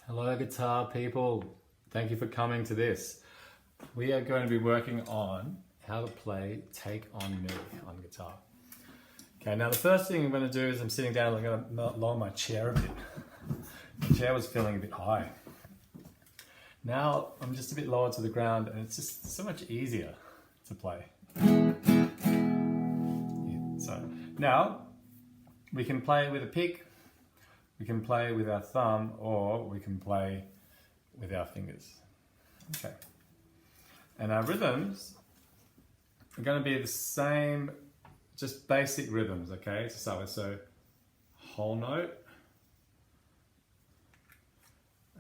Hello guitar people, thank you for coming to this. We are going to be working on how to play Take On Me on guitar. Okay, now the first thing I'm going to do is I'm sitting down and I'm going to lower my chair a bit. The chair was feeling a bit high. Now I'm just a bit lower to the ground and it's just so much easier to play. So now we can play with a pick. We can play with our thumb or we can play with our fingers. Okay. And our rhythms are going to be the same, just basic rhythms, okay, to start with. So whole note,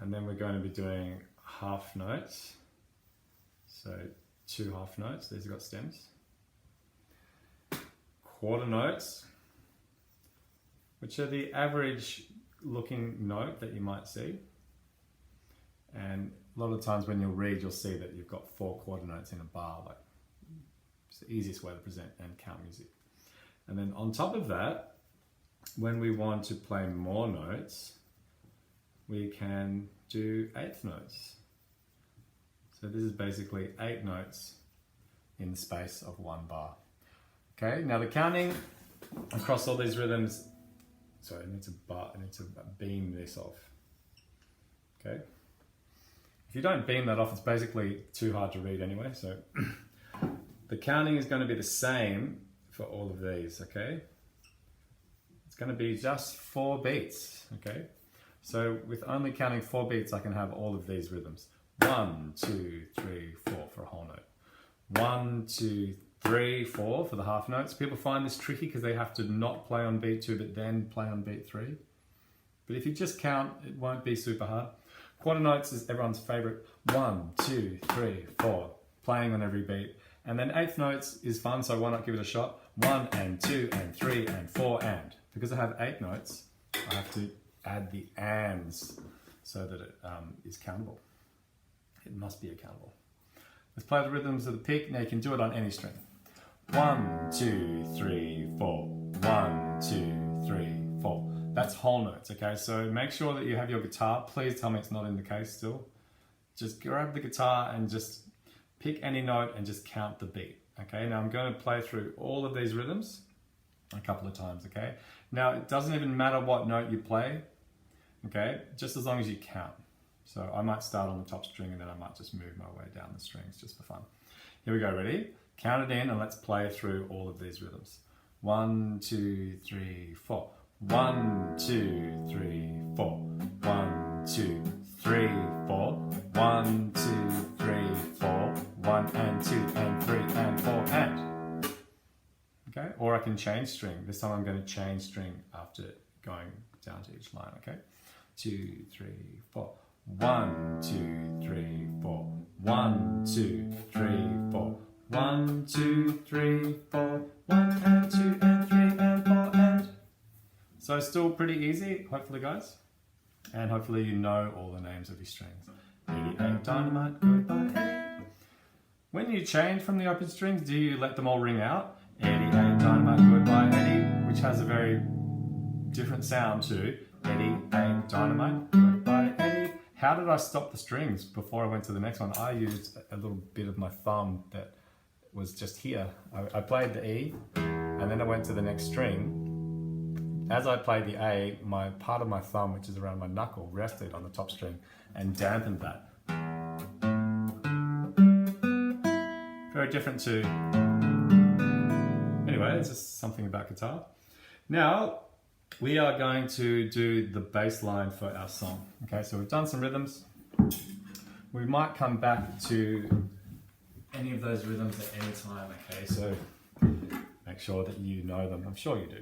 and then we're going to be doing half notes. So 2 half notes, these have got stems. Quarter notes, which are the average looking note that you might see, and a lot of times when you'll read you'll see that you've got 4 quarter notes in a bar. Like, it's the easiest way to present and count music. And then on top of that, when we want to play more notes, we can do 1/8 notes. So this is basically 8 notes in the space of 1 bar. Okay, now the counting across all these rhythms. Sorry, I need to beam this off. Okay. If you don't beam that off, it's basically too hard to read anyway. So the counting is going to be the same for all of these. Okay. It's going to be just 4 beats. Okay. So with only counting 4 beats, I can have all of these rhythms. 1, 2, 3, 4 for a whole note. 1, 2, 3, 4 for the half notes. People find this tricky because they have to not play on beat 2 but then play on beat 3. But if you just count, it won't be super hard. Quarter notes is everyone's favorite. 1, 2, 3, 4, playing on every beat. And then 1/8 notes is fun, so why not give it a shot? 1 and 2 and 3 and 4 and. Because I have 8 notes, I have to add the ands so that it is countable. It must be accountable. Let's play the rhythms of the pick. Now you can do it on any string. 1, 2, 3, 4. 1, 2, 3, 4. That's whole notes, okay? So make sure that you have your guitar. Please tell me it's not in the case still. Just grab the guitar and just pick any note and just count the beat, okay? Now I'm going to play through all of these rhythms a couple of times, okay? Now it doesn't even matter what note you play, okay? Just as long as you count. So I might start on the top string and then I might just move my way down the strings just for fun. Here we go, ready? Count it in and let's play through all of these rhythms. 1, 2, 3, 4. 1, 2, 3, 4. 1, 2, 3, 4. 1, 2, 3, 4. 1 and 2 and 3 and 4 and. Okay, or I can change string. This time I'm going to change string after going down to each line, okay? 2, 3, 4. 1, 2, 3, 4. 1, 2, 3, 4. 1, 2, 3, 4. 1 and 2 and 3 and 4 and. So still pretty easy, hopefully guys. And hopefully you know all the names of your strings. 88 dynamite, goodbye Eddie. When you change from the open strings, do you let them all ring out? 88 dynamite, goodbye Eddie, which has a very different sound to 88 dynamite, goodbye Eddie. How did I stop the strings before I went to the next one? I used a little bit of my thumb that was just here. I played the E and then I went to the next string. As I played the A, my part of my thumb, which is around my knuckle, rested on the top string and dampened that. Very different to... Anyway, it's just something about guitar. Now, we are going to do the bass line for our song. Okay, so we've done some rhythms. We might come back to any of those rhythms at any time, okay? So make sure that you know them. I'm sure you do.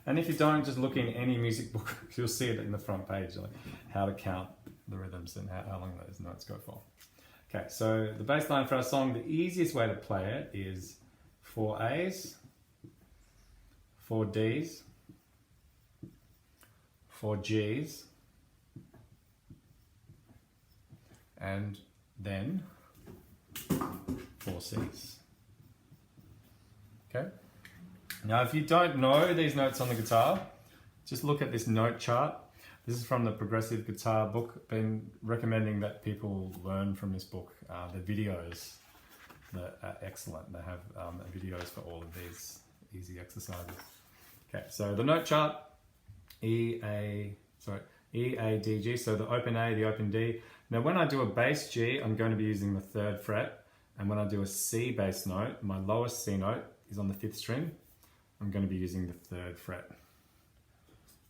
And if you don't, just look in any music book. You'll see it in the front page, like how to count the rhythms and how long those notes go for. Okay, so the bass line for our song, the easiest way to play it is 4 A's, 4 D's, 4 G's, and then 4 C's. Okay? Now if you don't know these notes on the guitar, just look at this note chart. This is from the Progressive Guitar book. Been recommending that people learn from this book. The videos that are excellent. They have videos for all of these easy exercises. Okay, so the note chart, E, A, D, G. So the open A, the open D. Now when I do a bass G, I'm going to be using the 3rd fret. And when I do a C bass note, my lowest C note is on the 5th string. I'm going to be using the 3rd fret.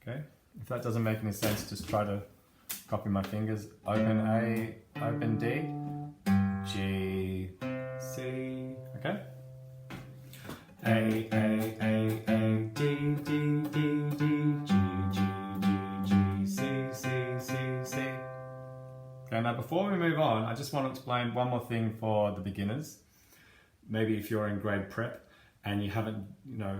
Okay, if that doesn't make any sense, just try to copy my fingers. Open A, open D, G, C, okay? A, D, D, D, D, G, G, G, G, C, C, C, C. Okay, now before we move on, I just want to explain one more thing for the beginners. Maybe if you're in grade prep and you haven't,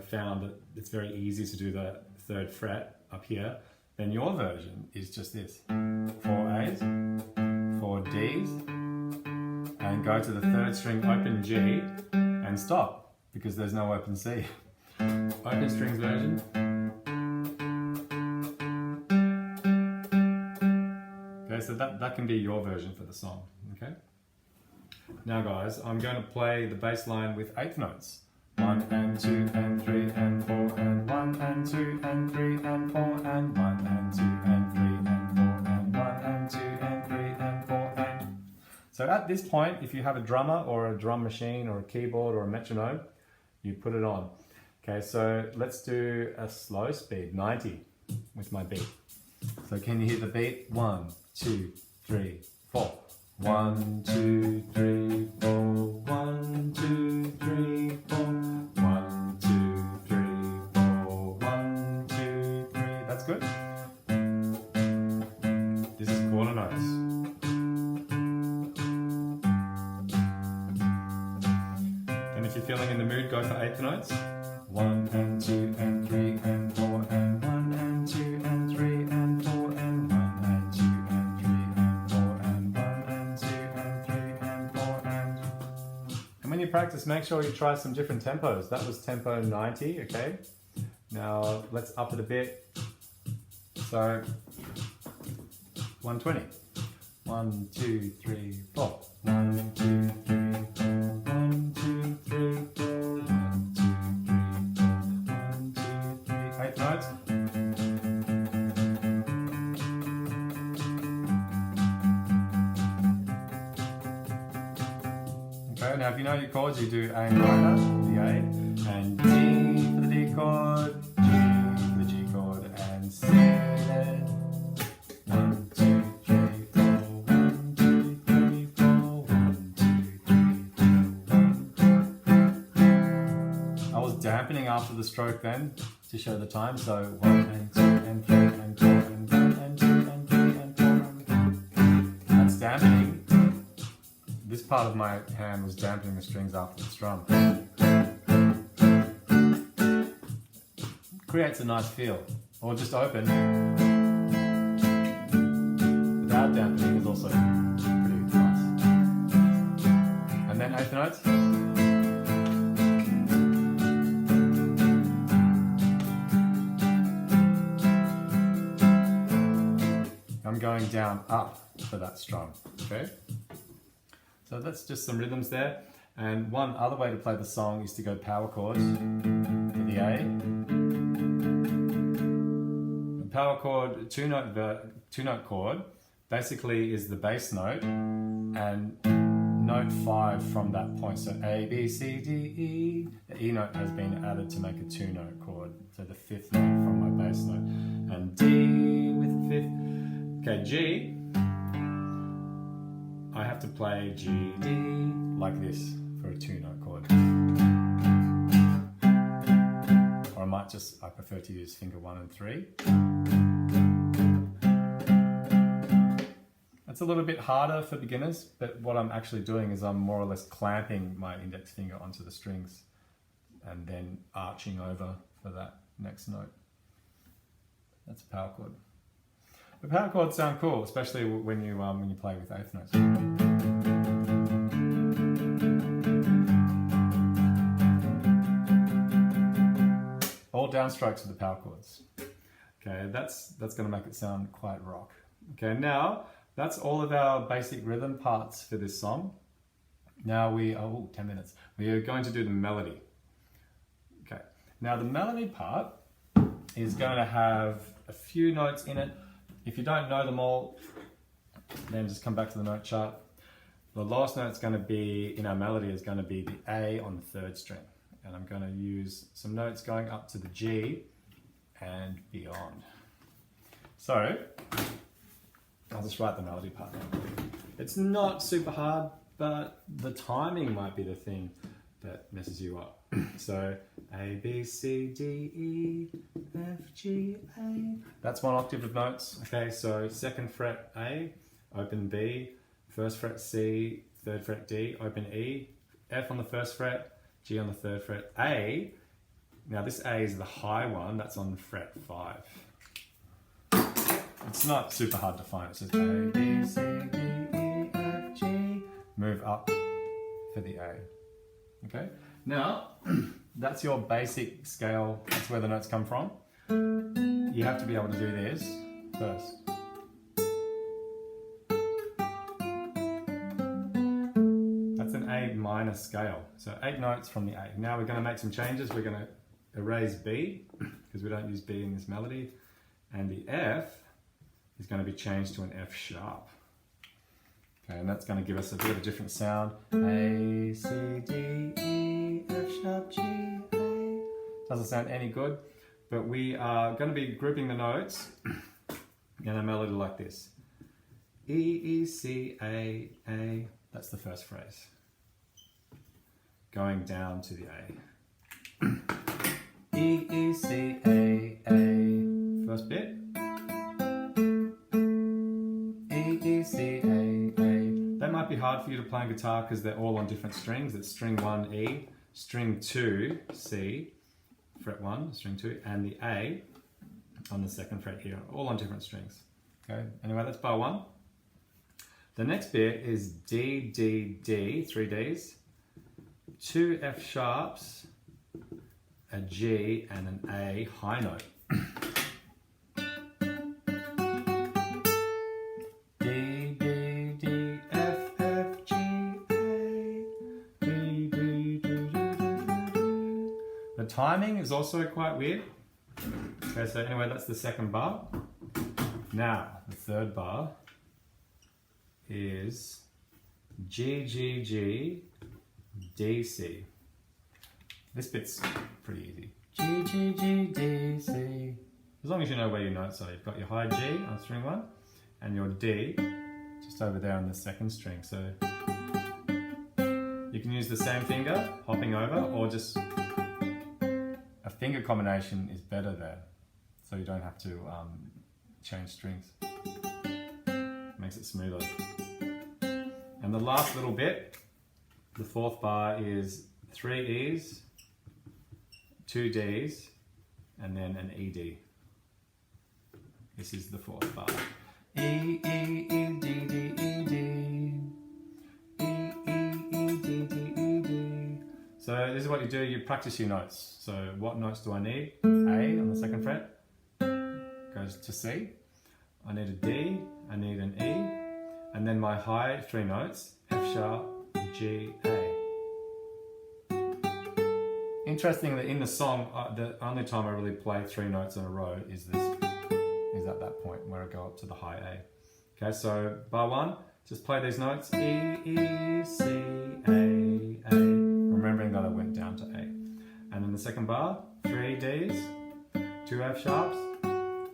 found that it's very easy to do the 3rd fret up here, then your version is just this. 4 A's, 4 D's, and go to the 3rd string open G and stop, because there's no open C. Open strings version. Okay, so that can be your version for the song, okay? Now guys, I'm going to play the bass line with 8th notes. 1 and 2 and 3 and 4 and 1 and 2 and 3 and 4 and 1 and 2 and 3 and 4 and 1 and 2 and 3 and 4 and... So at this point, if you have a drummer or a drum machine or a keyboard or a metronome, you put it on. Okay, so let's do a slow speed, 90 with my beat. So can you hear the beat? 1, 2, 3, 4. 1, 2, 3, 4. 1, 2, 3, 4. 1, 2, 3, 4. 1, 2, 3. That's good. This is quarter notes. And if you're feeling in the mood, go for 8th notes. 1 and 2 and 3 and 4 and 1 and 2 and 3 and 4 and 1 and 2 and 3 and 4 and 1 and 2 and 3 and 4 and when you practice, make sure you try some different tempos. That was tempo 90, okay? Now let's up it a bit. So 120. 1, 2, 3, 4. 1, 2, 3, 4. 1, 2, 3, 4. 1, 2, 3, 4. 1, 2, 3. 8th notes. Okay, now if you know your chords, you do A minor for the A, and D for the D chord, G for the G chord, and C there. 1, 2, 3, 4. 1, 2, 3, 4. 1, 2, 3, 4. 1, 2, 3. I was dampening after the stroke then to show the time, so 1 and 2 and 3 and 4 and 1 and 2 and 3 and 4 and... That's dampening. This part of my hand was dampening the strings after the strum. Creates a nice feel. Or just open. Without dampening is also pretty nice. And then 8th notes. I'm going down up for that strum, okay? So that's just some rhythms there. And one other way to play the song is to go power chords for the A. The power chord, two note chord, basically is the bass note and note 5 from that point. So A, B, C, D, E. The E note has been added to make a 2-note chord. So the 5th note from my bass note. And D with the 5th. Okay, G. I have to play G, D, like this for a 2-note chord. Or I prefer to use finger 1 and 3. It's a little bit harder for beginners, but what I'm actually doing is I'm more or less clamping my index finger onto the strings and then arching over for that next note. That's a power chord. The power chords sound cool, especially when you play with 8th notes. All downstrokes of the power chords. Okay, that's going to make it sound quite rock. Okay, now that's all of our basic rhythm parts for this song. Now 10 minutes. We are going to do the melody. Okay, now the melody part is going to have a few notes in it. If you don't know them all, then just come back to the note chart. The last note going to be in our melody is going to be the A on the 3rd string. And I'm going to use some notes going up to the G and beyond. So, I'll just write the melody part down. It's not super hard, but the timing might be the thing that messes you up. So, A, B, C, D, E, F, G, A. That's 1 octave of notes. Okay, so 2nd fret A, open B, 1st fret C, 3rd fret D, open E, F on the 1st fret, G on the 3rd fret, A. Now this A is the high one, that's on fret 5. It's not super hard to find. It says A, B, C, D, E, F, G. Move up for the A. Okay? Now, that's your basic scale. That's where the notes come from. You have to be able to do this first. That's an A minor scale. So 8 notes from the A. Now we're going to make some changes. We're going to erase B, because we don't use B in this melody. And the F is going to be changed to an F sharp. Okay, and that's going to give us a bit of a different sound. A, C, D, E, F sharp, G, A. Doesn't sound any good, but we are going to be grouping the notes in a melody like this. E, E, C, A, A. That's the first phrase. Going down to the A. E, E, C, A, A. First bit. E, E, C, A, A. That might be hard for you to play on guitar because they're all on different strings. It's string 1, E, string 2, C, fret 1, string 2, and the A on the 2nd fret here, all on different strings. Okay, anyway, that's bar 1. The next bit is D, D, D, 3 Ds, 2 F sharps, a G, and an A high note. D, D, D, F, F, G, A, D, D, D, D, D, D. The timing is also quite weird. Okay, so anyway, that's the 2nd bar. Now, the 3rd bar is G, G, G, D, C. This bit's pretty easy. G, G, G, D, C. As long as you know where your notes are. You've got your high G on string 1 and your D just over there on the 2nd string. So you can use the same finger, hopping over, or just a finger combination is better there. So you don't have to change strings. Makes it smoother. And the last little bit, the 4th bar, is 3 E's, 2 D's, and then an ED. This is the 4th bar. E, E, E, D, D, E, D. E, E, E, D, D, E, D. So this is what you do, you practice your notes. So what notes do I need? A on the 2nd fret goes to C. I need a D, I need an E, and then my high 3 notes, F sharp, G, A. Interestingly, in the song, the only time I really play 3 notes in a row is at that point where I go up to the high A. Okay, so bar 1, just play these notes, E, E, C, A, A, remembering that I went down to A. And then the 2nd bar, 3 Ds, 2 F sharps,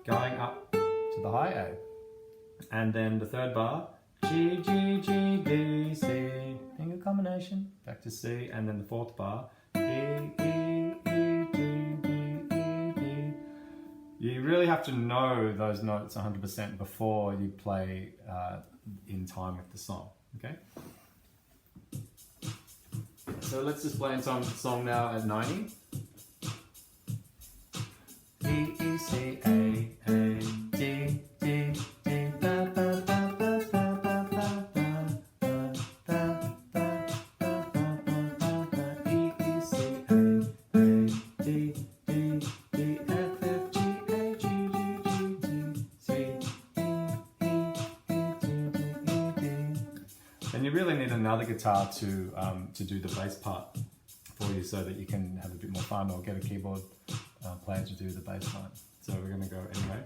going up to the high A. And then the 3rd bar, G, G, G, D, C, finger combination, back to C, and then the 4th bar, E, E, E, D, D, E, D. You really have to know those notes 100% before you play in time with the song, okay? So let's just play in time with the song now at 90. E, E, C, A, A, D, D, D, ba, ba, ba, ba, ba, ba, ba, ba, ba, ba, ba, ba, ba, ba, E, E, C, A, A, D, D, D, F, F, G, A, G, G, then you really need another guitar to do the bass part for you so that you can have a bit more fun, or get a keyboard player to do the bass line. So we're going to go anyway.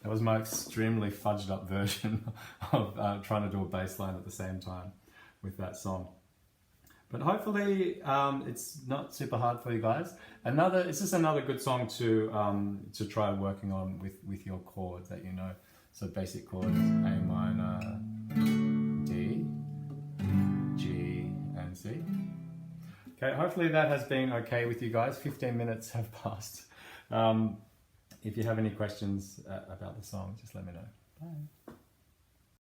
That was my extremely fudged up version of trying to do a bass line at the same time with that song. But hopefully it's not super hard for you guys. It's just another good song to try working on with your chords that you know. So basic chords, A minor, D, G, and C. Okay, hopefully that has been okay with you guys. 15 minutes have passed. If you have any questions about the song, just let me know. Bye.